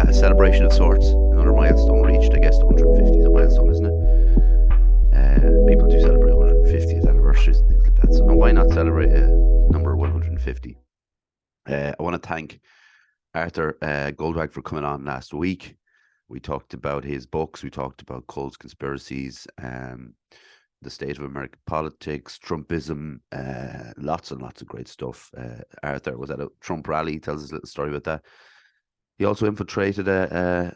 a celebration of sorts. Another milestone reached. I guess the 150 is a milestone, isn't it? People do celebrate 150th anniversaries and things like that. So why not celebrate number 150? I want to thank Arthur Goldwag for coming on last week. We talked about his books. We talked about cults, conspiracies, the state of American politics, Trumpism, lots and lots of great stuff. Arthur was at a Trump rally. Tells us a little story about that. He also infiltrated a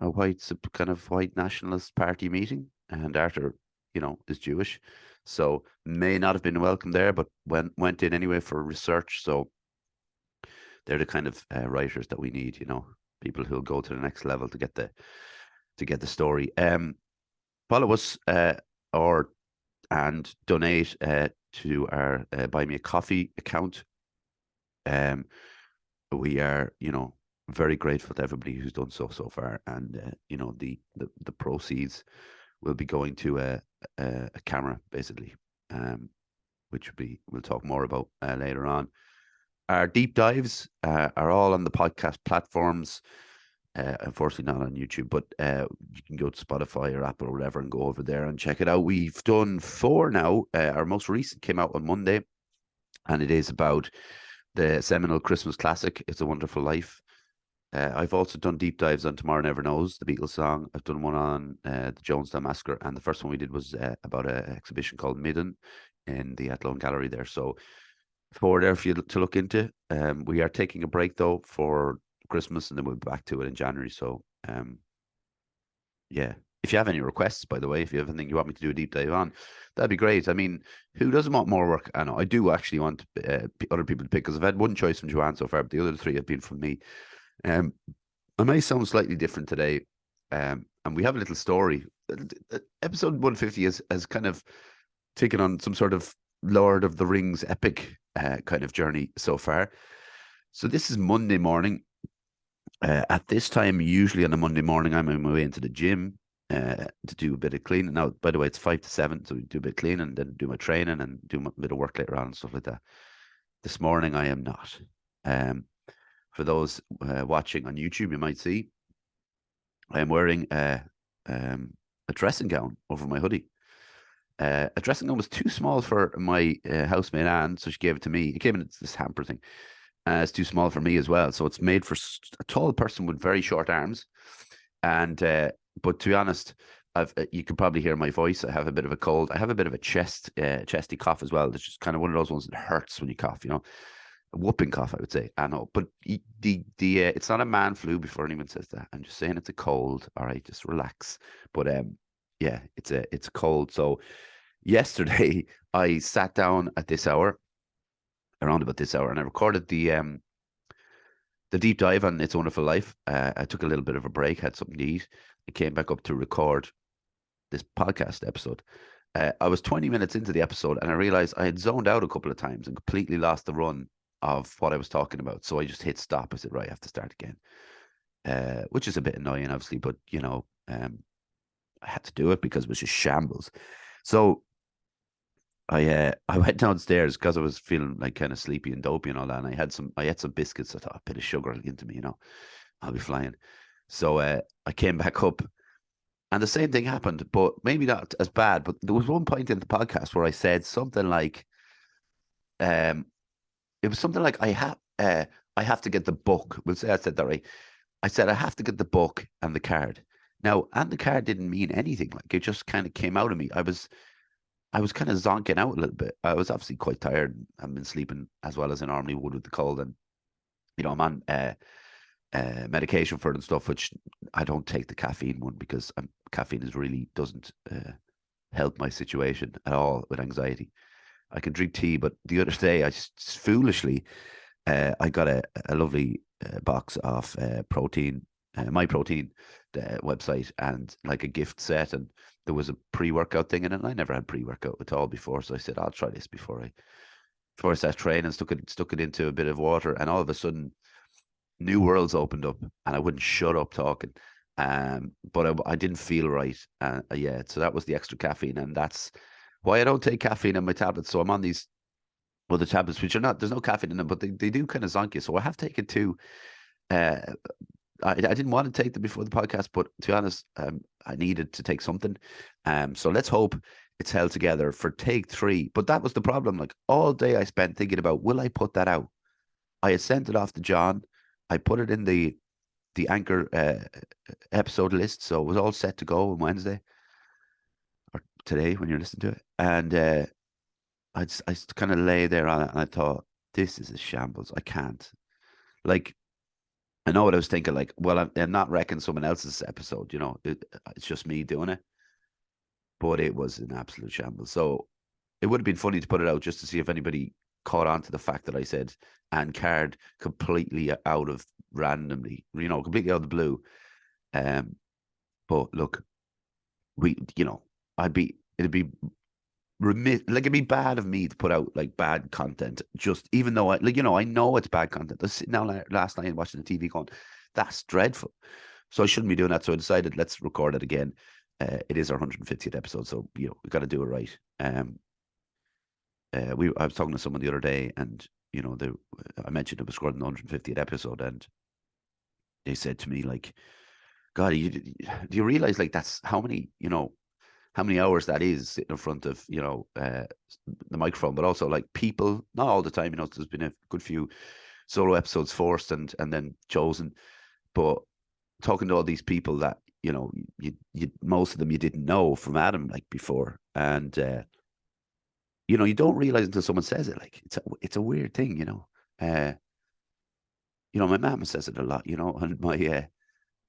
white nationalist party meeting, and Arthur, is Jewish, so may not have been welcome there, but went in anyway for research. So they're the kind of writers that we need, people who'll go to the next level to get the story. Follow us and donate to our Buy Me a Coffee account. We are, very grateful to everybody who's done so far, and the proceeds will be going to a camera, basically, which we'll talk more about later on. Our deep dives are all on the podcast platforms. Unfortunately, not on YouTube, but you can go to Spotify or Apple or whatever and go over there and check it out. We've done 4 now. Our most recent came out on Monday, and it is about the seminal Christmas classic, It's a Wonderful Life. I've also done deep dives on Tomorrow Never Knows, the Beatles song. I've done one on the Jonestown Massacre, and the first one we did was about an exhibition called Midden in the Athlone Gallery there. So 4 there for you to look into. We are taking a break, though, for Christmas, and then we'll be back to it in January. So, yeah. If you have any requests, by the way, if you have anything you want me to do a deep dive on, that'd be great. I mean, who doesn't want more work? I know I do actually want other people to pick, because I've had one choice from Joanne so far, but the other 3 have been from me. I may sound slightly different today, and we have a little story. Episode 150 has kind of taken on some sort of Lord of the Rings epic kind of journey so far. So this is Monday morning. At this time, usually on a Monday morning, I'm on my way into the gym to do a bit of cleaning. Now, by the way, it's 5 to 7, so we do a bit of cleaning and then do my training and do a bit of work later on and stuff like that. This morning, I am not. For those watching on YouTube, you might see I am wearing a dressing gown over my hoodie. A dressing gown was too small for my housemate Anne, so she gave it to me. It came in this hamper thing. It's too small for me as well, so it's made for a tall person with very short arms. And but to be honest, you can probably hear my voice. I have a bit of a cold. I have a bit of a chesty cough as well. It's just kind of one of those ones that hurts when you cough, a whooping cough, I would say. I know, but it's not a man flu. Before anyone says that, I'm just saying it's a cold. All right, just relax. But yeah, it's a cold. So yesterday I sat down at this hour, around about this hour, and I recorded the deep dive on It's a Wonderful Life. I took a little bit of a break, had something to eat, and came back up to record this podcast episode. I was 20 minutes into the episode, and I realized I had zoned out a couple of times and completely lost the run of what I was talking about. So I just hit stop. I said, right, I have to start again, which is a bit annoying, obviously, but I had to do it because it was just shambles. So I went downstairs because I was feeling like kind of sleepy and dopey and all that. And I had some biscuits. I thought a bit of sugar will get into me, I'll be flying. So I came back up, and the same thing happened, but maybe not as bad. But there was one point in the podcast where I said something like, it was something like I have to get the book. We'll say I said that right. I said I have to get the book and the card. Now, and the card didn't mean anything. Like, it just kind of came out of me. I was kind of zonking out a little bit. I was obviously quite tired. I've been sleeping as well as I normally would with the cold, and I'm on medication for it and stuff, which I don't take the caffeine one because caffeine doesn't help my situation at all with anxiety. I can drink tea, but the other day I just foolishly I got a lovely box of protein, My Protein, the website, and like a gift set, and there was a pre-workout thing in it. And I never had pre-workout at all before, so I said I'll try this before I start training. Stuck it into a bit of water, and all of a sudden, new worlds opened up, and I wouldn't shut up talking. But I didn't feel right. Yeah, so that was the extra caffeine, and that's why I don't take caffeine in my tablets. So I'm on these other tablets, which are not, there's no caffeine in them, but they do kind of zonk you. So I have taken 2 I didn't want to take them before the podcast, but to be honest, I needed to take something. So let's hope it's held together for take 3. But that was the problem. Like all day I spent thinking about, will I put that out? I had sent it off to John. I put it in the anchor episode list, so it was all set to go on Wednesday or today when you're listening to it. And I kind of lay there on it, and I thought, this is a shambles. I can't. Like, I know what I was thinking. Like, well, I'm not wrecking someone else's episode. It's just me doing it. But it was an absolute shambles. So it would have been funny to put it out just to see if anybody caught on to the fact that I said and card completely out of randomly, completely out of the blue. But look, we, it'd be it'd be bad of me to put out like bad content, just even though I know it's bad content. I was sitting down last night watching the TV going, that's dreadful. So I shouldn't be doing that. So I decided, let's record it again. It is our 150th episode, so we got to do it right. I was talking to someone the other day, and I mentioned it was recording the 150th episode, and they said to me like, God, do you realize like that's how many hours that is sitting in front of the microphone, but also like people, not all the time. There's been a good few solo episodes forced and then chosen, but talking to all these people that you most of them you didn't know from Adam like before, and you don't realize until someone says it. Like it's a weird thing. My mom says it a lot, and my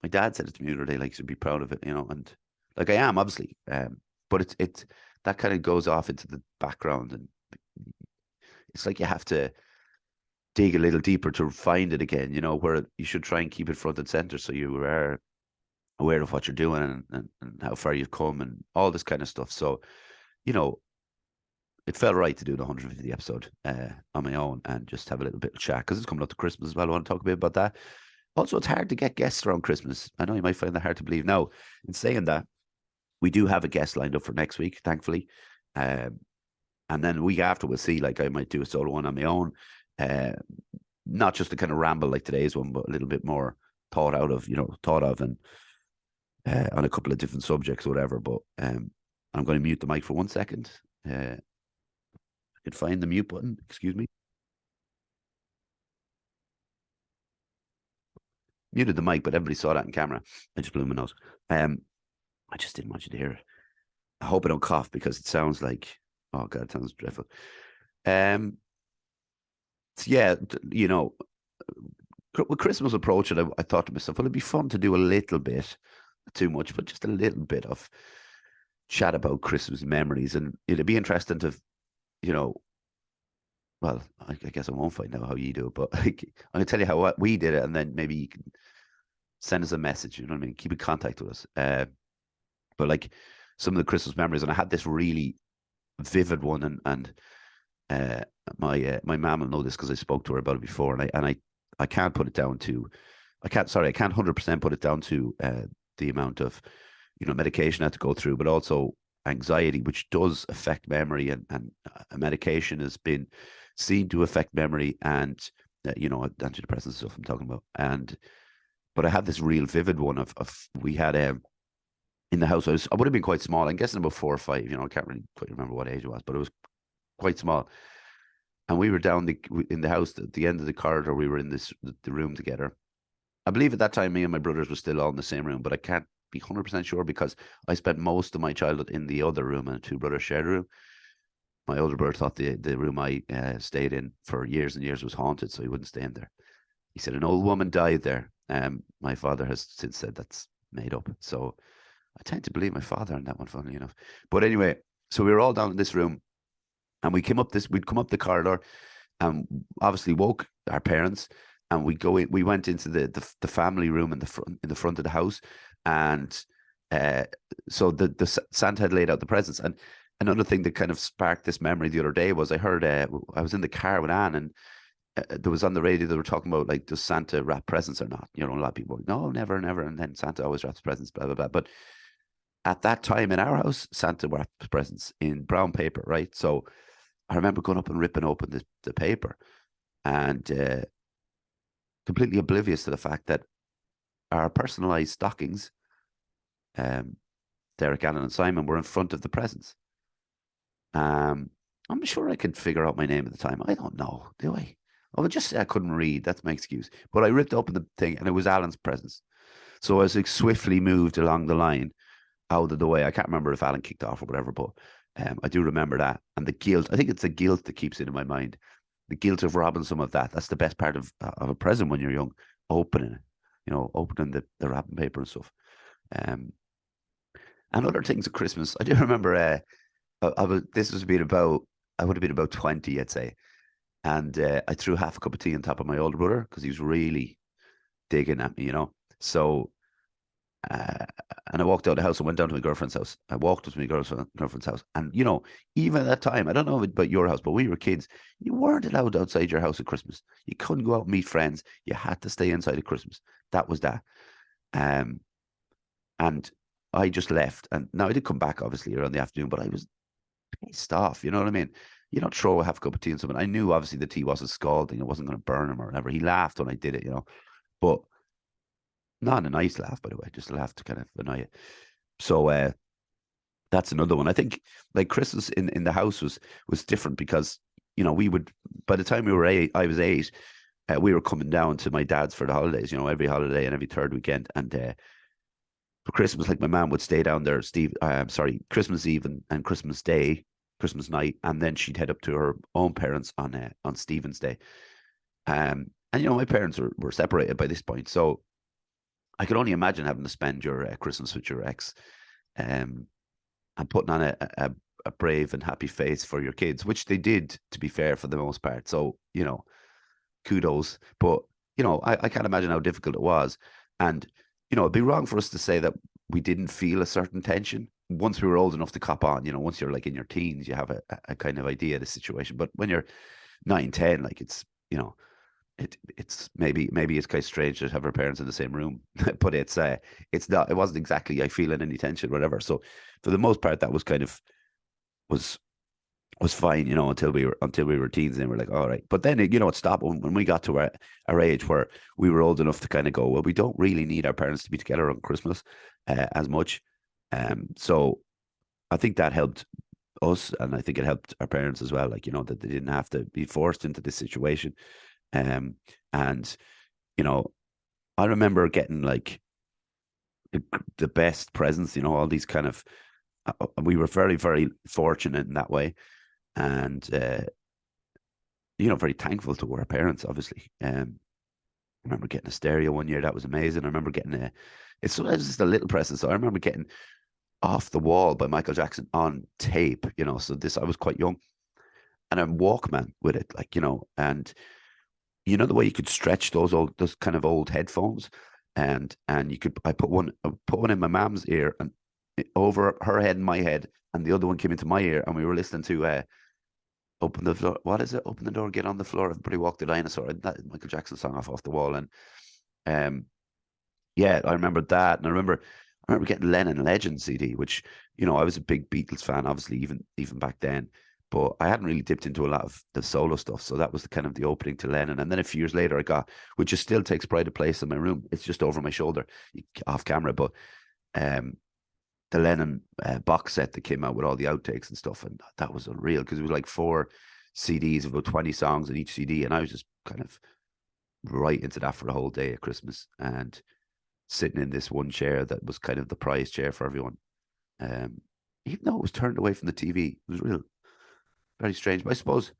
dad said it to me the other day, like, to be proud of it, and like I am, obviously. But it's that kind of goes off into the background, and it's like you have to dig a little deeper to find it again, where you should try and keep it front and center so you are aware of what you're doing and how far you've come and all this kind of stuff. So, it felt right to do the 150th episode on my own and just have a little bit of chat because it's coming up to Christmas as well. I want to talk a bit about that. Also, it's hard to get guests around Christmas. I know you might find that hard to believe. Now, in saying that, we do have a guest lined up for next week, thankfully. And then the week after, we'll see. Like, I might do a solo one on my own. Not just a kind of ramble like today's one, but a little bit more thought of and on a couple of different subjects or whatever. But I'm going to mute the mic for 1 second. I can find the mute button. Excuse me. Muted the mic, but everybody saw that in camera. I just blew my nose. I just didn't want you to hear it. I hope I don't cough because it sounds like, oh God, it sounds dreadful. Yeah, with Christmas approaching, I thought to myself, well, it'd be fun to do a little bit, not too much, but just a little bit of chat about Christmas memories. And it'd be interesting to, well, I guess I won't find out how you do it, but I'm going to tell you how we did it, and then maybe you can send us a message, you know what I mean? Keep in contact with us. But like some of the Christmas memories, and I had this really vivid one, and my mom will know this because I spoke to her about it before, and I can't put it down to, I can't 100% put it down to the amount of medication I had to go through, but also anxiety, which does affect memory, and medication has been seen to affect memory, and antidepressant stuff I'm talking about, but I had this real vivid one of we had in the house. I would have been quite small. I'm guessing about 4 or 5. I can't really quite remember what age it was, but it was quite small. And we were down in the house at the end of the corridor. We were in the room together. I believe at that time me and my brothers were still all in the same room, but I can't be 100% sure because I spent most of my childhood in the other room, and 2 brothers shared a room. My older brother thought the room I stayed in for years and years was haunted, so he wouldn't stay in there. He said an old woman died there. My father has since said that's made up. So I tend to believe my father on that one, funnily enough. But anyway, so we were all down in this room, and we'd come up the corridor, and obviously woke our parents, and we went into the family room in the front of the house, and so the Santa had laid out the presents. And another thing that kind of sparked this memory the other day was I heard I was in the car with Anne, and there was on the radio, they were talking about like, does Santa wrap presents or not? A lot of people were, no, never, never. And then Santa always wraps presents, blah, blah, blah. But at that time in our house, Santa wrapped presents in brown paper, right? So I remember going up and ripping open the paper, and completely oblivious to the fact that our personalized stockings, um, Derek, Allen, and Simon, were in front of the presents. Um, I'm sure I could figure out my name at the time. I don't know, do I? I would just say I couldn't read. That's my excuse. But I ripped open the thing, and it was Alan's presents. So I was like swiftly moved along the line out of the way. I can't remember if Alan kicked off or whatever, but I do remember that. And the guilt, I think it's the guilt that keeps it in my mind. The guilt of robbing some of that. That's the best part of a present when you're young, opening it, opening the wrapping paper and stuff. Um, and other things at Christmas. I do remember this was being about, I would have been about 20, I'd say. And I threw half a cup of tea on top of my older brother because he was really digging at me, So uh, and I walked out of the house and went down to my girlfriend's house. I walked up to my girlfriend's house. And, even at that time, I don't know about your house, but when you were kids, you weren't allowed outside your house at Christmas. You couldn't go out and meet friends. You had to stay inside at Christmas. That was that. Um, and I just left. And now I did come back, obviously, around the afternoon, but I was pissed off. You know what I mean? You don't throw a half a cup of tea on someone. I knew, obviously, the tea wasn't scalding. It wasn't going to burn him or whatever. He laughed when I did it, But not a nice laugh, by the way, just a laugh to kind of annoy you. So that's another one. I think like Christmas in the house was different because we would, by the time we were 8, I was 8. We were coming down to my dad's for the holidays. Every holiday and every third weekend. And for Christmas, like my mom would stay down there, Christmas Eve and Christmas Day, Christmas night, and then she'd head up to her own parents on Stephen's Day. And my parents were separated by this point, so I could only imagine having to spend your Christmas with your ex, um, and putting on a brave and happy face for your kids, which they did, to be fair, for the most part. So, kudos. But, I can't imagine how difficult it was. And, it'd be wrong for us to say that we didn't feel a certain tension once we were old enough to cop on. Once you're like in your teens, you have a kind of idea of the situation. But when you're 9, 10, like it's maybe it's kind of strange to have our parents in the same room, but it's not. It wasn't exactly I feeling any tension, whatever. So for the most part, that was kind of was fine, until we were teens, and we're like, all right. But then it stopped when we got to our age where we were old enough to kind of go, well, we don't really need our parents to be together on Christmas as much. So I think that helped us, and I think it helped our parents as well. Like that they didn't have to be forced into this situation. Um, and I remember getting like the best presents, all these kind of, we were very, very fortunate in that way. And, very thankful to our parents, obviously. I remember getting a stereo one year. That was amazing. I remember getting it's just a little present. So I remember getting Off the Wall by Michael Jackson on tape, so I was quite young, and a Walkman with it, like, and the way you could stretch those kind of old headphones, and I put one in my mom's ear and over her head and my head, and the other one came into my ear, and we were listening to Open the Floor. What is it? Open the Door, Get on the Floor. Everybody Walk the Dinosaur. That Michael Jackson song off the wall. And yeah, I remember that, and I remember getting Lennon Legend CD, which I was a big Beatles fan, obviously, even back then. But I hadn't really dipped into a lot of the solo stuff. So that was kind of the opening to Lennon. And then a few years later, I got, which just still takes pride of place in my room. It's just over my shoulder, off camera. But the Lennon box set that came out with all the outtakes and stuff. And that was unreal because it was like 4 CDs, about 20 songs in each CD. And I was just kind of right into that for the whole day at Christmas. And sitting in this one chair that was kind of the prize chair for everyone. Even though it was turned away from the TV, it was real. Very strange, but I suppose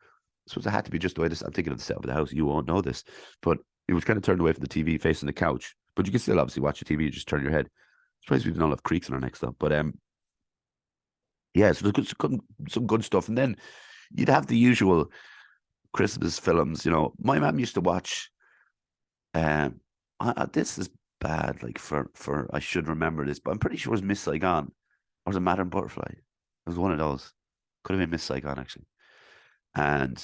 it had to be just the way this. I'm thinking of the setup of the house. You won't know this, but it was kind of turned away from the TV, facing the couch. But you can still obviously watch the TV. You just turn your head. I suppose we didn't all have creaks in our neck stuff, but yeah. So there's some good stuff, and then you'd have the usual Christmas films. My mom used to watch. This is bad. Like for I should remember this, but I'm pretty sure it was Miss Saigon, or was it Madame Butterfly? It was one of those. Could have been Miss Saigon, actually. And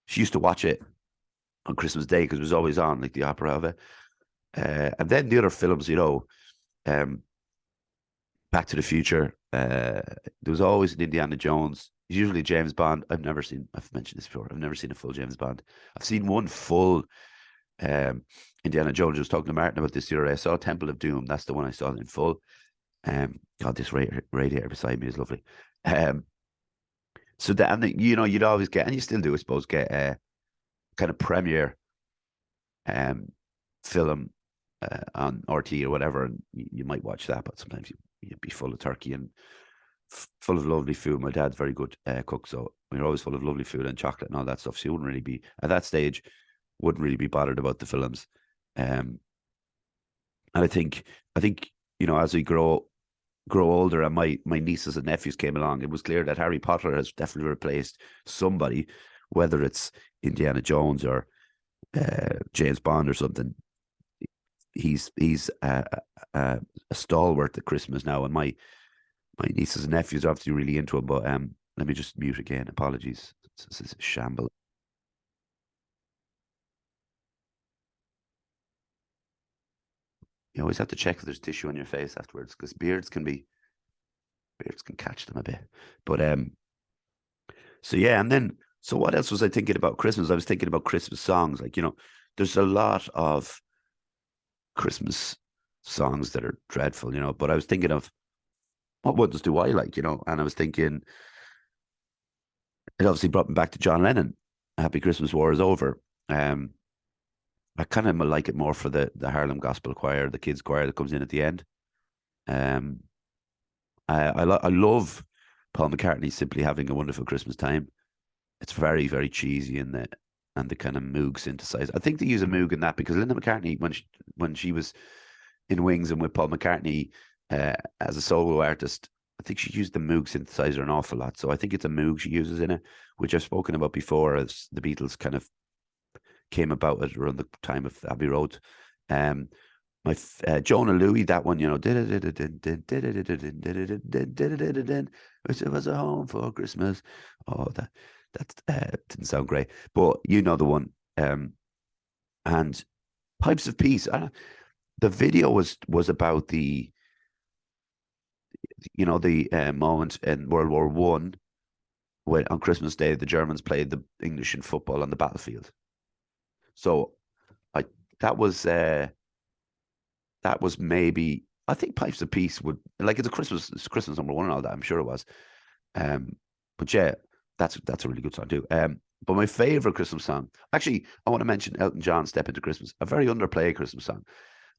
she used to watch it on Christmas Day because it was always on, like the opera of it. And then the other films, um, Back to the Future. There was always an Indiana Jones. Usually James Bond. I've mentioned this before. I've never seen a full James Bond. I've seen one full Um, Indiana Jones, I was talking to Martin about this the other day. I saw Temple of Doom. That's the one I saw in full. God, this radiator beside me is lovely. Um, so that, and you know, you'd always get, and you still do, I suppose, get a kind of premiere um film on RT or whatever, and you might watch that, but sometimes you'd be full of turkey and full of lovely food. My dad's very good cook, so we are always full of lovely food and chocolate and all that stuff. So you wouldn't really be at that stage, wouldn't really be bothered about the films. Um, and I think you know, as we grow older, and my nieces and nephews came along, it was clear that Harry Potter has definitely replaced somebody, whether it's Indiana Jones or James Bond or something. He's a stalwart at Christmas now, and my nieces and nephews are obviously really into him. But let me just mute again. Apologies. This is a shamble. You always have to check if there's tissue on your face afterwards, because beards can catch them a bit. But so yeah, and then so what else was I thinking about Christmas? I was thinking about Christmas songs. Like, you know, there's a lot of Christmas songs that are dreadful, you know, but I was thinking of what ones do I like, you know, and I was thinking it obviously brought me back to John Lennon. Happy Christmas, War is over. Um, I kind of like it more for the Harlem Gospel Choir, the kids choir that comes in at the end. Um, I love Paul McCartney simply having a wonderful Christmas time. It's very, very cheesy in the kind of Moog synthesizer. I think they use a Moog in that because Linda McCartney, when she was in Wings and with Paul McCartney as a solo artist, I think she used the Moog synthesizer an awful lot. So I think it's a Moog she uses in it, which I've spoken about before as the Beatles kind of came about at around the time of Abbey Road. Um, my Jonah Louie, that one, you know, which was a home for Christmas. Oh, that didn't sound great, but you know the one. And Pipes of Peace. The video was about the you know the moment in World War I when on Christmas Day the Germans played the English in football on the battlefield. So I that was uh, that was maybe I think Pipes of Peace would like it's Christmas number one and all that. I'm sure it was. Um, but yeah, that's a really good song too. But my favorite Christmas song, actually, I want to mention Elton John "Step Into Christmas," a very underplayed Christmas song.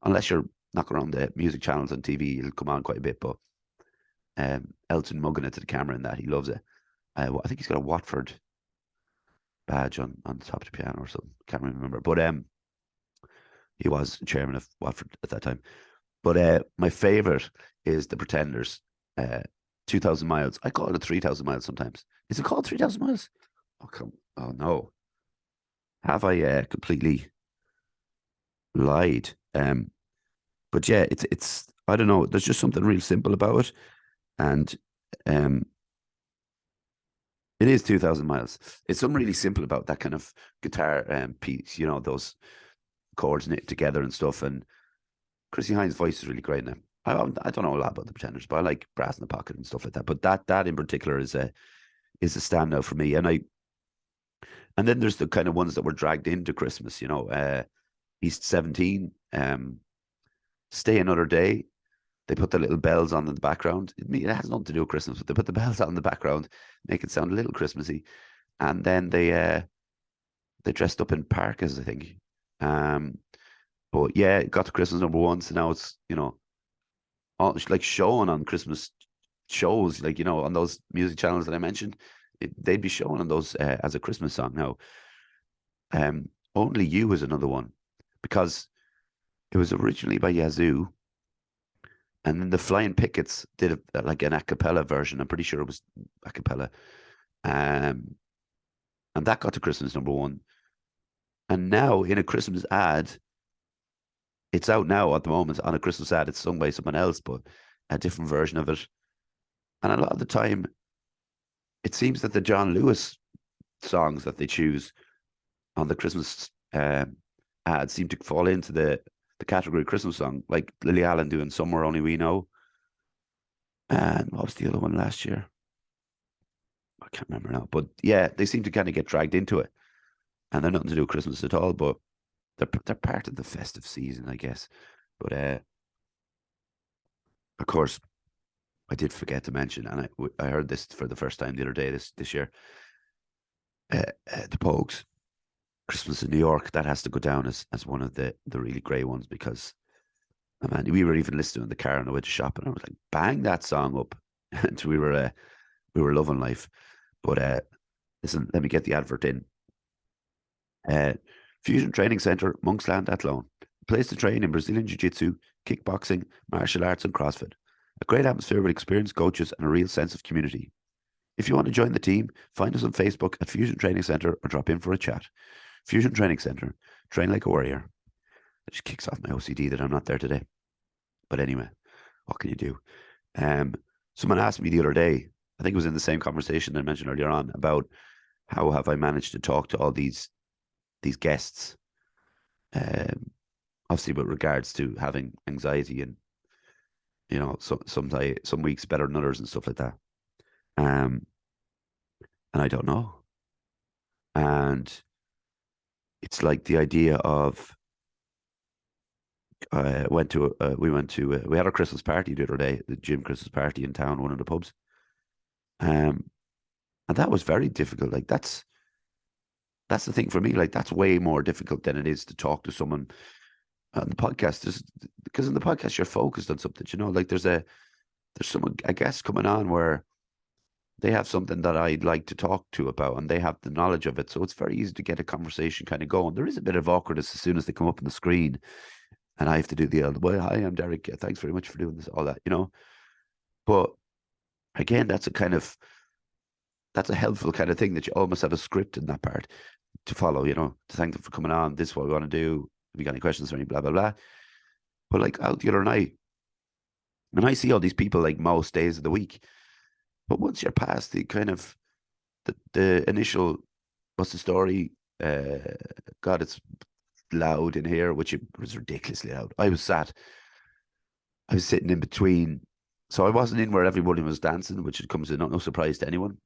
Unless you're knocking around the music channels on TV, it'll come on quite a bit. But Elton mugging it to the camera and that he loves it. I think he's got a Watford badge on the top of the piano or something. Can't remember. But he was chairman of Watford at that time. But my favorite is the Pretenders. 2,000 miles. I call it 3,000 miles sometimes. Is it called 3,000 miles? Oh come! Oh no! Have I completely lied? But yeah, it's I don't know. There's just something real simple about it, and um, it is 2,000 miles. It's something really simple about that kind of guitar piece. You know, those chords knit together and stuff. And Chrissy Hines' voice is really great now. I don't know a lot about the Pretenders, but I like Brass in the Pocket and stuff like that. But that in particular is a standout for me. And then there's the kind of ones that were dragged into Christmas. You know, East 17, Stay Another Day. They put the little bells on in the background. It has nothing to do with Christmas, but they put the bells on in the background, make it sound a little Christmassy. And then they dressed up in parkas, I think. Um, but yeah, it got to Christmas number one, so now it's like showing on Christmas shows, like you know, on those music channels that I mentioned, they'd be showing on those as a Christmas song. Now, Only You is another one because it was originally by Yazoo, and then the Flying Pickets did like an a cappella version. I'm pretty sure it was a cappella, um, and that got to Christmas number one. And now in a Christmas ad, it's out now at the moment on a Christmas ad. It's sung by someone else, but a different version of it. And a lot of the time, it seems that the John Lewis songs that they choose on the Christmas ads seem to fall into the category Christmas song, like Lily Allen doing "Somewhere Only We Know." And what was the other one last year? I can't remember now. But yeah, they seem to kind of get dragged into it, and they're nothing to do with Christmas at all. But they're part of the festive season, I guess. But of course, I did forget to mention, and I heard this for the first time the other day this year. The Pogues Christmas in New York, that has to go down as one of the really great ones, because man, we were even listening in the car on the way to shop, and I was like, bang that song up, and we were loving life. But listen, let me get the advert in. Uh, Fusion Training Center, Monksland, Athlone. A place to train in Brazilian Jiu Jitsu, kickboxing, martial arts, and CrossFit. A great atmosphere with experienced coaches and a real sense of community. If you want to join the team, find us on Facebook at Fusion Training Center or drop in for a chat. Fusion Training Center, train like a warrior. It just kicks off my OCD that I'm not there today. But anyway, what can you do? Someone asked me the other day, I think it was in the same conversation that I mentioned earlier on, about how have I managed to talk to all these guests, obviously with regards to having anxiety, and some weeks better than others and stuff like that. And I don't know. And it's like the idea of we had our Christmas party the other day, the gym Christmas party in town, one of the pubs. And that was very difficult. Like that's the thing for me. Like that's way more difficult than it is to talk to someone on the podcast. Because in the podcast you're focused on something, like there's someone, I guess, coming on where they have something that I'd like to talk to about, and they have the knowledge of it. So it's very easy to get a conversation kind of going. There is a bit of awkwardness as soon as they come up on the screen, and I have to do well, hi, I'm Derek. Thanks very much for doing this, all that, But again, that's a helpful kind of thing, that you almost have a script in that part to follow, to thank them for coming on. This is what we want to do. Have you got any questions for me? Blah, blah, blah. But like out the other night, and I see all these people like most days of the week. But once you're past the kind of the initial, what's the story? God, it's loud in here, which was ridiculously loud. I was sitting in between. So I wasn't in where everybody was dancing, which comes in no surprise to anyone.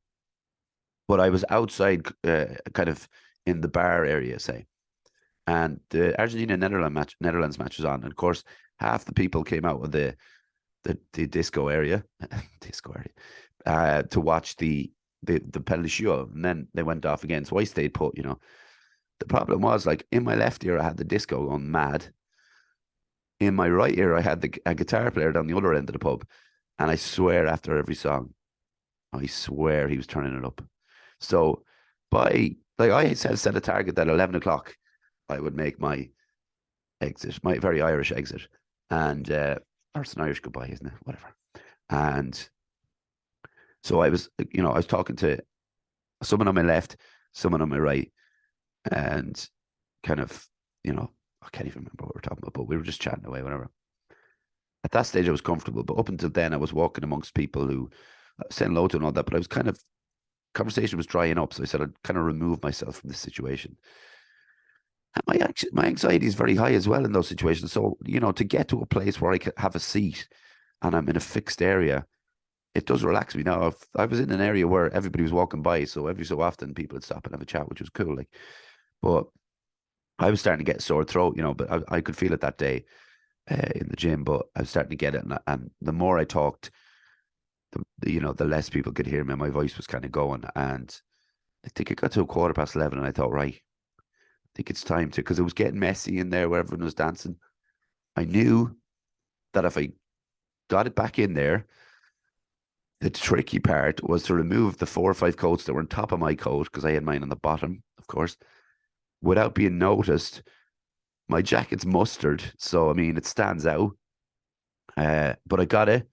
But I was outside, kind of in the bar area, say. And the Netherlands match was on. And of course, half the people came out of the disco area, to watch the penalty show, and then they went off again. So I stayed put. The problem was, like, in my left ear I had the disco going mad. In my right ear I had a guitar player down the other end of the pub, and I swear after every song, I swear he was turning it up. So I set a target that 11 o'clock I would make my exit, my very Irish exit, and or it's an Irish goodbye, isn't it? Whatever. And so I was talking to someone on my left, someone on my right, and kind of, I can't even remember what we were talking about, but we were just chatting away, whatever. At that stage, I was comfortable, but up until then, I was walking amongst people who saying hello to and all that, but I was kind of, conversation was drying up, so I said I'd kind of remove myself from this situation. And my anxiety is very high as well in those situations. So, to get to a place where I could have a seat and I'm in a fixed area, it does relax me. Now, if I was in an area where everybody was walking by, so every so often people would stop and have a chat, which was cool. Like, but I was starting to get a sore throat, but I could feel it that day in the gym. But I was starting to get it, and the more I talked, the less people could hear me. My voice was kind of going, and I think it got to 11:15, and I thought, right, I think it's time to, because it was getting messy in there where everyone was dancing. I knew that if I got it back in there, the tricky part was to remove the 4 or 5 coats that were on top of my coat, because I had mine on the bottom, of course, without being noticed. My jacket's mustard, so I mean it stands out. But I got it.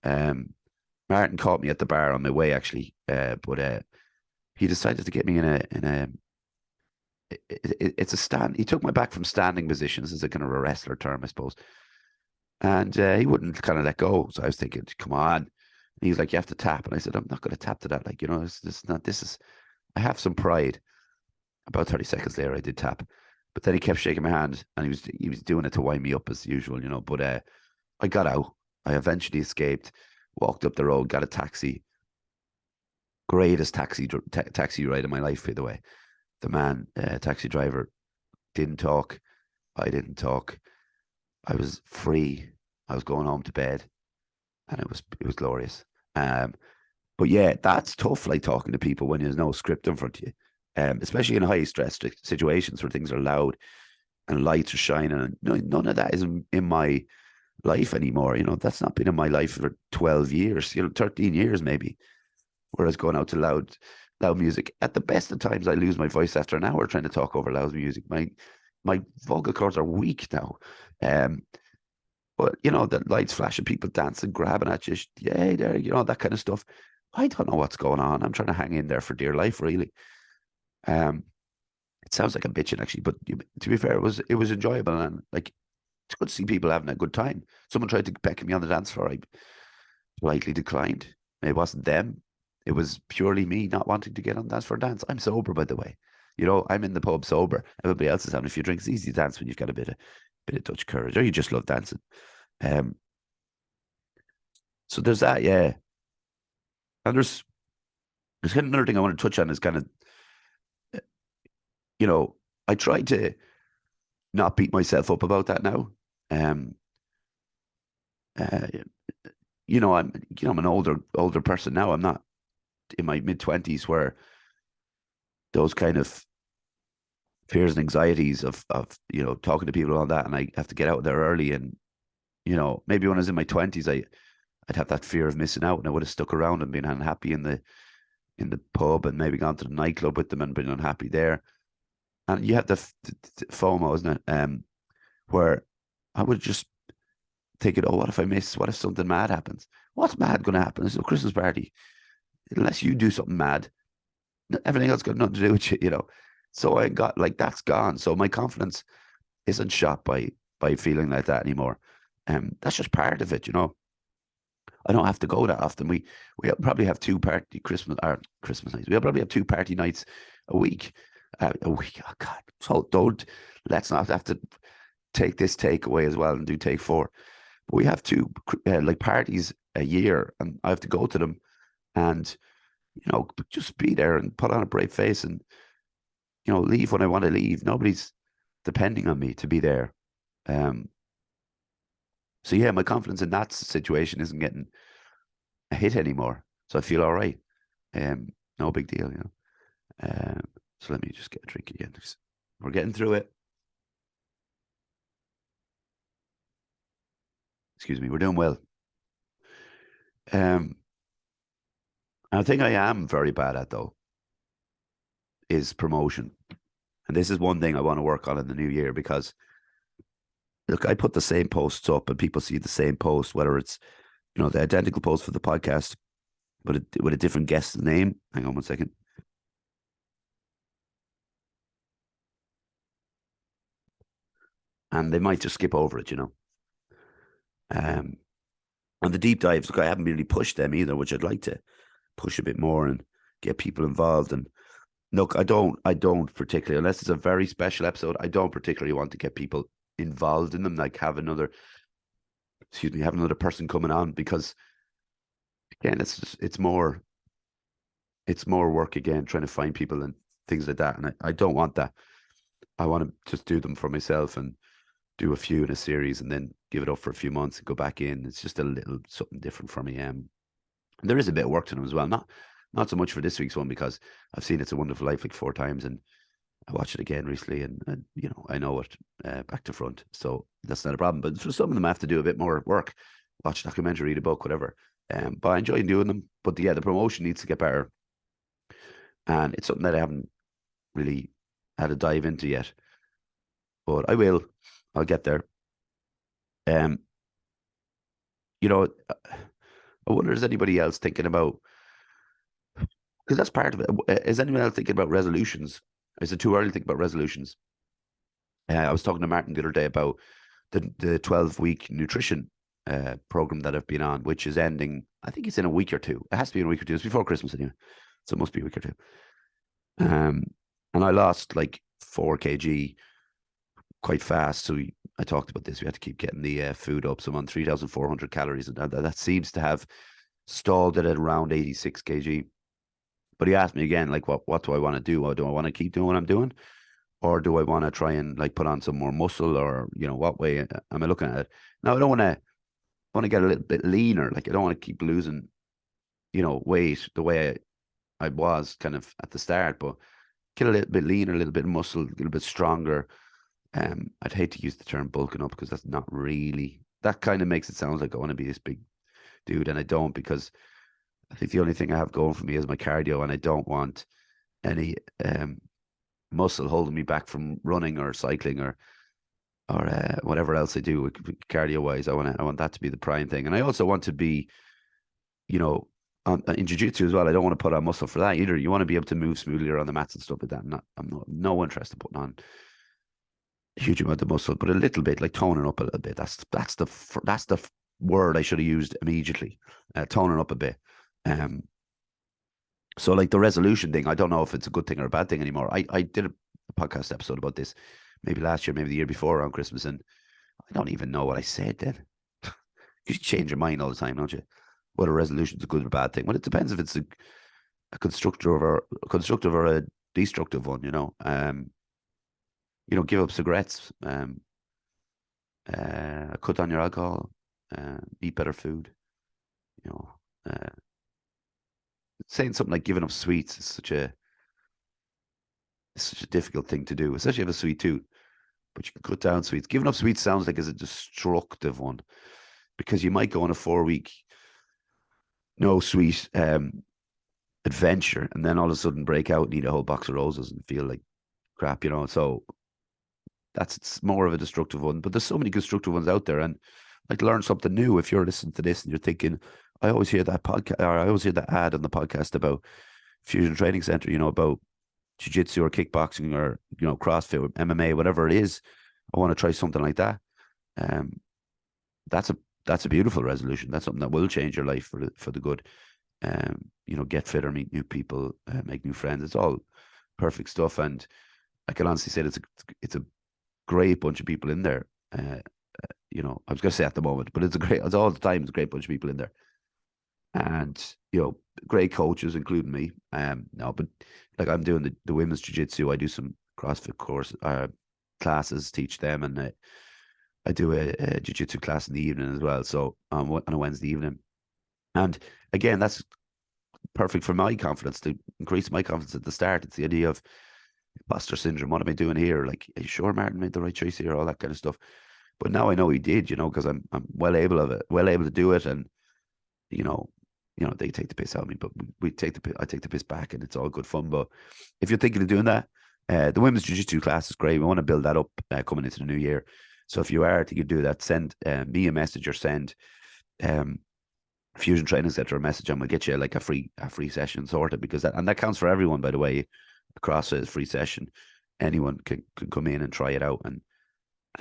Martin caught me at the bar on my way, actually, but he decided to get me it's a stand. He took my back from standing positions, as a kind of a wrestler term, I suppose. And he wouldn't kind of let go. So I was thinking, come on. And he's like, you have to tap. And I said, I'm not going to tap to that. Like, I have some pride. About 30 seconds later, I did tap. But then he kept shaking my hand, and he was doing it to wind me up as usual, But I got out. I eventually escaped, walked up the road, got a taxi. Greatest taxi ride of my life, by the way. The man, taxi driver, Didn't talk. I didn't talk. I was free. I was going home to bed, and it was glorious. Um, but yeah, that's tough. Like talking to people when there's no script in front of you, especially in high stress situations where things are loud and lights are shining. And none of that is in my life anymore. That's not been in my life for 12 years. 13 years maybe. Whereas going out to loud music, at the best of times, I lose my voice after an hour trying to talk over loud music. My vocal cords are weak now. Um, but the lights flashing, people dancing, grabbing at you, yeah, there, that kind of stuff. I don't know what's going on. I'm trying to hang in there for dear life, really. Um, it sounds like I'm bitching actually, but to be fair, it was enjoyable, and like it's good to see people having a good time. Someone tried to beckon me on the dance floor. I politely declined. It wasn't them. It was purely me not wanting to get on the dance for a dance. I'm sober, by the way. I'm in the pub sober. Everybody else is having a few drinks. It's easy to dance when you've got a bit of Dutch courage, or you just love dancing. Um, so there's that, yeah. And there's kind of another thing I want to touch on is kind of, you know, I try to not beat myself up about that now. Um, uh, I'm an older person now. I'm not in my mid 20s where those kind of fears and anxieties of talking to people and all that, and I have to get out there early. And maybe when I was in my 20s, I'd have that fear of missing out, and I would have stuck around and been unhappy in the pub, and maybe gone to the nightclub with them and been unhappy there. And you have the FOMO, isn't it? Where I would just thinking, oh, what if I miss? What if something mad happens? What's mad going to happen? It's a Christmas party. Unless you do something mad, everything else got nothing to do with you. So I got like that's gone. So my confidence isn't shot by feeling like that anymore. That's just part of it. I don't have to go that often. We probably have two party Christmas nights. We'll probably have two party nights a week. A week. Oh God. So don't let's not have to take this take away as well and do take four. But we have two like parties a year, and I have to go to them and just be there and put on a brave face and leave when I want to leave. Nobody's depending on me to be there. Um, so yeah, my confidence in that situation isn't getting a hit anymore. So I feel all right. No big deal. Um, so let me just get a drink again. We're getting through it. Excuse me, we're doing well. Um, and the thing I am very bad at though is promotion. And this is one thing I want to work on in the new year because look, I put the same posts up and people see the same post, whether it's, the identical post for the podcast, but with a different guest name. Hang on one second. And they might just skip over it. Um, and the deep dives, look, I haven't really pushed them either, which I'd like to push a bit more and get people involved. And look, I don't particularly, unless it's a very special episode, I don't particularly want to get people involved in them, like have another person coming on because again, it's more work again, trying to find people and things like that. And I don't want that. I want to just do them for myself and do a few in a series and then give it up for a few months and go back in. It's just a little something different for me. And there is a bit of work to them as well. Not so much for this week's one because I've seen It's a Wonderful Life like 4 times and I watched it again recently and I know it back to front. So that's not a problem. But for some of them, I have to do a bit more work, watch a documentary, read a book, whatever. But I enjoy doing them. But yeah, the promotion needs to get better. And it's something that I haven't really had a dive into yet. But I will. I'll get there. Um, you know, I wonder is anybody else thinking about because that's part of it. Is anyone else thinking about resolutions? Is it too early to think about resolutions? I was talking to Martin the other day about the 12-week nutrition program that I've been on, which is ending. I think it's in a week or two. It has to be in a week or two. It's before Christmas anyway, so it must be a week or two. Um, and I lost like 4 kg quite fast. So I talked about this. We had to keep getting the food up. So I'm on 3,400 calories, and that seems to have stalled it at around 86 kg. But he asked me again, like, what do I want to do? Do I want to keep doing what I'm doing? or do I want to try and like put on some more muscle, or what way am I looking at it? Now I don't want to get a little bit leaner. Like I don't want to keep losing, weight the way I was kind of at the start, but get a little bit leaner, a little bit muscle, a little bit stronger. I'd hate to use the term bulking up because that's not really, that kind of makes it sound like I want to be this big dude, and I don't, because I think the only thing I have going for me is my cardio, and I don't want any muscle holding me back from running or cycling or whatever else I do cardio wise. I want that to be the prime thing, and I also want to be, you know, in jiu-jitsu as well. I don't want to put on muscle for that either. You want to be able to move smoothly around the mats and stuff like that. I'm not no interest in putting on a huge amount of muscle, but a little bit, like toning up a little bit. That's the word I should have used immediately. Toning up a bit. Um, so like the resolution thing, I don't know if it's a good thing or a bad thing anymore. I did a podcast episode about this, maybe last year, maybe the year before around Christmas, and I don't even know what I said then. You change your mind all the time, don't you? Whether resolution is a good or bad thing. Well, it depends if it's a constructive or a destructive one. Give up cigarettes, cut down your alcohol, eat better food. You know, saying something like giving up sweets is such a difficult thing to do, especially if you have a sweet tooth. But you can cut down sweets. Giving up sweets sounds like it's a destructive one, because you might go on a 4 week no sweet adventure, and then all of a sudden break out and eat a whole box of roses and feel like crap. So it's more of a destructive one. But there's so many constructive ones out there, and like learn something new. If you're listening to this and you're thinking, I always hear that podcast, or I always hear that ad on the podcast about Fusion Training Center, about jiu-jitsu or kickboxing or CrossFit or MMA, whatever it is. I want to try something like that. Um, that's a beautiful resolution. That's something that will change your life for the good. Get fitter, meet new people, make new friends. It's all perfect stuff, and I can honestly say it's a great bunch of people in there. I was going to say at the moment, but it's all the time. It's a great bunch of people in there, and great coaches, including me. No, but like I'm doing the women's jiu-jitsu. I do some CrossFit classes, teach them, and I do a jiu-jitsu class in the evening as well. So on a Wednesday evening, and again, that's perfect for my confidence, to increase my confidence at the start. It's the idea of imposter syndrome. What am I doing here? Like, are you sure Martin made the right choice here? All that kind of stuff. But now I know he did, because I'm well able to do it, and you know, they take the piss out of me, but I take the piss back, and it's all good fun. But if you're thinking of doing that, the women's jiu-jitsu class is great. We want to build that up coming into the new year. So if you are thinking to do that, send me a message, or send Fusion Training Center a message, and we'll get you like a free session sorted, because that counts for everyone, by the way. Across a free session, anyone can come in and try it out, and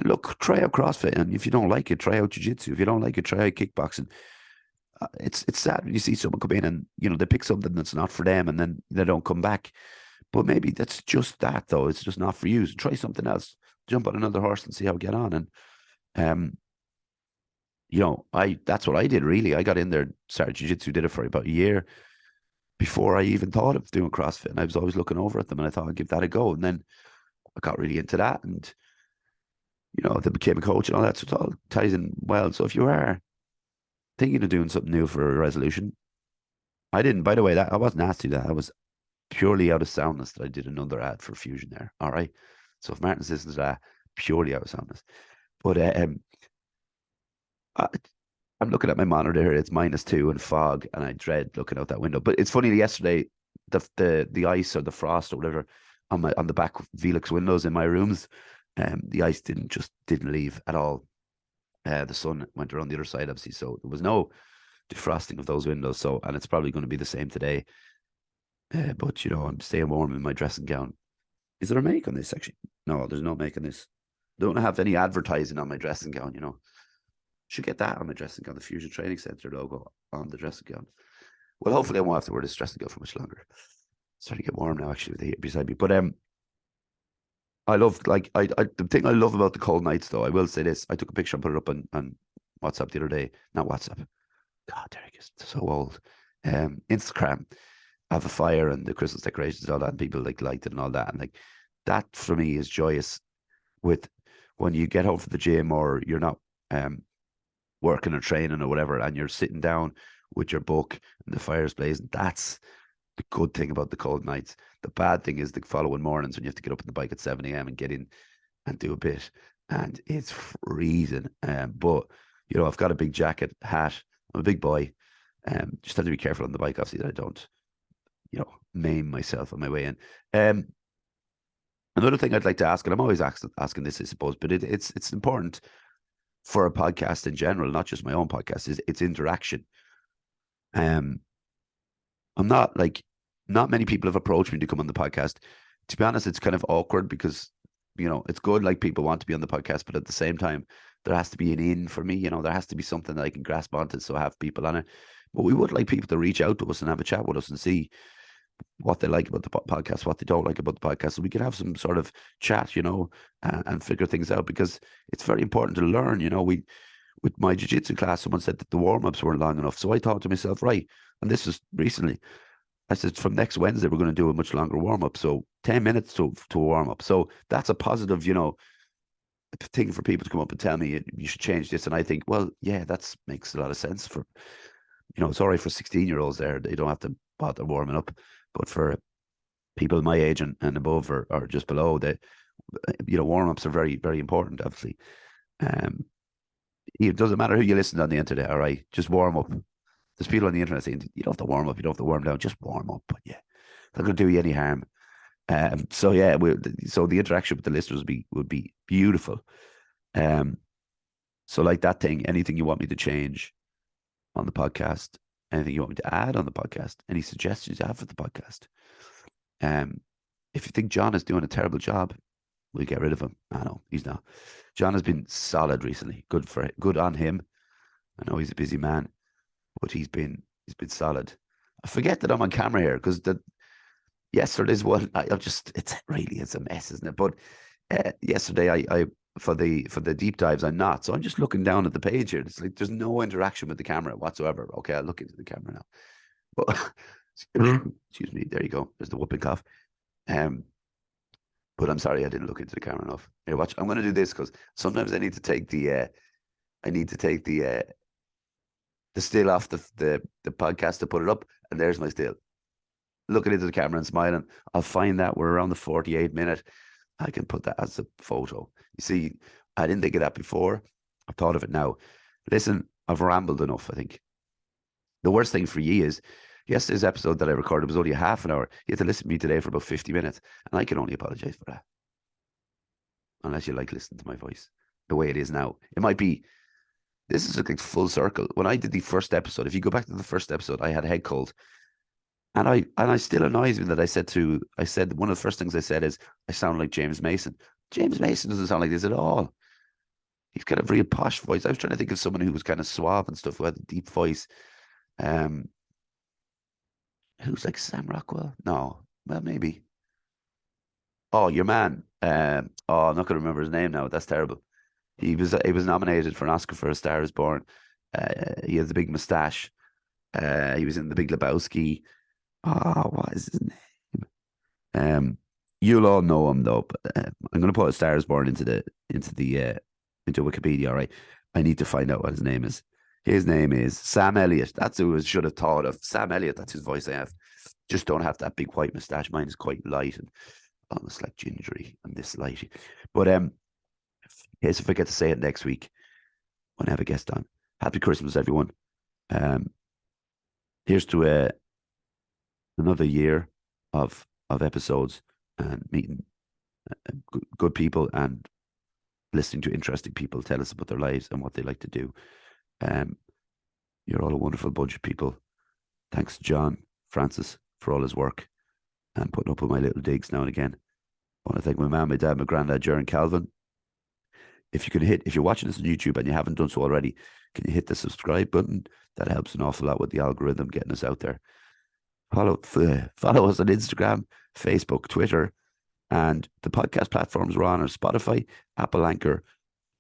look, try out CrossFit, and if you don't like it, try out jiu-jitsu. If you don't like it, try out kickboxing. It's sad when you see someone come in and they pick something that's not for them, and then they don't come back. But maybe that's just that, though. It's just not for you. So try something else. Jump on another horse and see how we get on. And that's what I did, really. I got in there, started jiu-jitsu, did it for about a year before I even thought of doing CrossFit. And I was always looking over at them, and I thought I'd give that a go. And then I got really into that, and they became a coach and all that. So it all ties in well. So if you are thinking of doing something new for a resolution, I didn't, by the way, that I wasn't asked to do that. I was purely out of soundness that I did another ad for Fusion there. All right. So if Martin's listening to that, purely out of soundness. But I'm looking at my monitor here. It's -2 and fog, and I dread looking out that window. But it's funny. Yesterday, the ice or the frost or whatever on the back Velux windows in my rooms, the ice didn't leave at all. The sun went around the other side, obviously, so there was no defrosting of those windows. So, and it's probably going to be the same today. But I'm staying warm in my dressing gown. Is there a make on this? Actually, no, there's no make on this. Don't have any advertising on my dressing gown. Should get that on my dressing gown, the Fusion Training Center logo on the dressing gown. Well, hopefully I won't have to wear this dressing gown for much longer. It's starting to get warm now, actually, with the heat beside me. But I love, like, the thing I love about the cold nights, though, I will say this. I took a picture and put it up on WhatsApp the other day. Not WhatsApp. God, Derek is so old. Instagram. I have a fire and the Christmas decorations and all that, and people liked it and all that. And like that for me is joyous. With when you get home from the gym or you're not working or training or whatever, and you're sitting down with your book and the fire's blazing. That's the good thing about the cold nights. The bad thing is the following mornings when you have to get up on the bike at 7 a.m. and get in and do a bit, and it's freezing. But I've got a big jacket, hat. I'm a big boy. Just have to be careful on the bike, obviously, that I don't, maim myself on my way in. Another thing I'd like to ask, and I'm always asking this, I suppose, but it's important for a podcast in general, not just my own podcast, is it's interaction. I'm not many people have approached me to come on the podcast. To be honest, it's kind of awkward because, it's good, like people want to be on the podcast, but at the same time, there has to be an in for me. There has to be something that I can grasp onto, so I have people on it. But we would like people to reach out to us and have a chat with us and see what they like about the podcast, what they don't like about the podcast. So we could have some sort of chat, and figure things out, because it's very important to learn. With my jiu-jitsu class, someone said that the warm-ups weren't long enough. So I thought to myself, right, and this was recently, I said, from next Wednesday, we're going to do a much longer warm-up. So 10 minutes to a warm-up. So that's a positive, thing for people to come up and tell me you should change this. And I think, well, yeah, that makes a lot of sense. For, it's all right for 16-year-olds there. They don't have to bother warming up. But for people my age and above, or just below, that, warm-ups are very, very important, obviously. It doesn't matter who you listen to on the internet, all right? Just warm up. There's people on the internet saying, you don't have to warm up, you don't have to warm down, just warm up. But yeah, not going to do you any harm. So yeah, so the interaction with the listeners would be beautiful. So like that thing, anything you want me to change on the podcast, anything you want me to add on the podcast, any suggestions you have for the podcast. If you think John is doing a terrible job, we'll get rid of him. I know he's not. John has been solid recently. Good on him. I know he's a busy man, but he's been solid. I forget that I'm on camera here because yesterday's one. It's a mess, isn't it? But yesterday I for the deep dives I'm not. So I'm just looking down at the page here. It's like there's no interaction with the camera whatsoever. Okay, I'll look into the camera now. But excuse me. There you go. There's the whooping cough. But I'm sorry I didn't look into the camera enough. Here, watch. I'm going to do this because sometimes I need to take the still off the podcast to put it up, and there's my still. Looking into the camera and smiling. I'll find that we're around the 48 minute. I can put that as a photo. You see, I didn't think of that before. I've thought of it now. Listen, I've rambled enough, I think. The worst thing for you is yesterday's episode that I recorded was only a half an hour. You had to listen to me today for about 50 minutes. And I can only apologize for that. Unless you like listening to my voice the way it is now. It might be, this is like full circle. When I did the first episode, if you go back to the first episode, I had a head cold. And I still annoys me that I said one of the first things I said is I sound like James Mason. James Mason doesn't sound like this at all. He's got a real posh voice. I was trying to think of someone who was kind of suave and stuff, who had a deep voice. Who's like Sam Rockwell? No, well, maybe. Oh, your man. I'm not going to remember his name now. That's terrible. He was nominated for an Oscar for A Star Is Born. He has a big mustache. He was in The Big Lebowski. Oh, what is his name? You'll all know him though. But I'm going to put A Star Is Born into Wikipedia. All right, I need to find out what his name is. His name is Sam Elliott. That's who I should have thought of. Sam Elliott. That's his voice I have. Just don't have that big white mustache. Mine is quite light and almost like gingery and this lighty. But in case if I get to say it next week when I have a guest on. Happy Christmas, everyone. Here's to another year of episodes and meeting good people and listening to interesting people tell us about their lives and what they like to do. You're all a wonderful bunch of people. Thanks to John Francis for all his work and putting up with my little digs now and again. I want to thank my mum, my dad, my granddad, Jaron Calvin. If you're watching this on YouTube and you haven't done so already, can you hit the subscribe button? That helps an awful lot with the algorithm getting us out there. Follow us on Instagram, Facebook, Twitter, and the podcast platforms we're on are Spotify, Apple Anchor,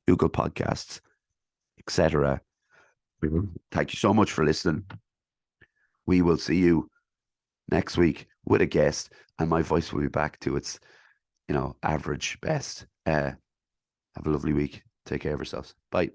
Google Podcasts, etc. Thank you so much for listening. We will see you next week with a guest, and my voice will be back to its average best. Have a lovely week. Take care of yourselves. Bye.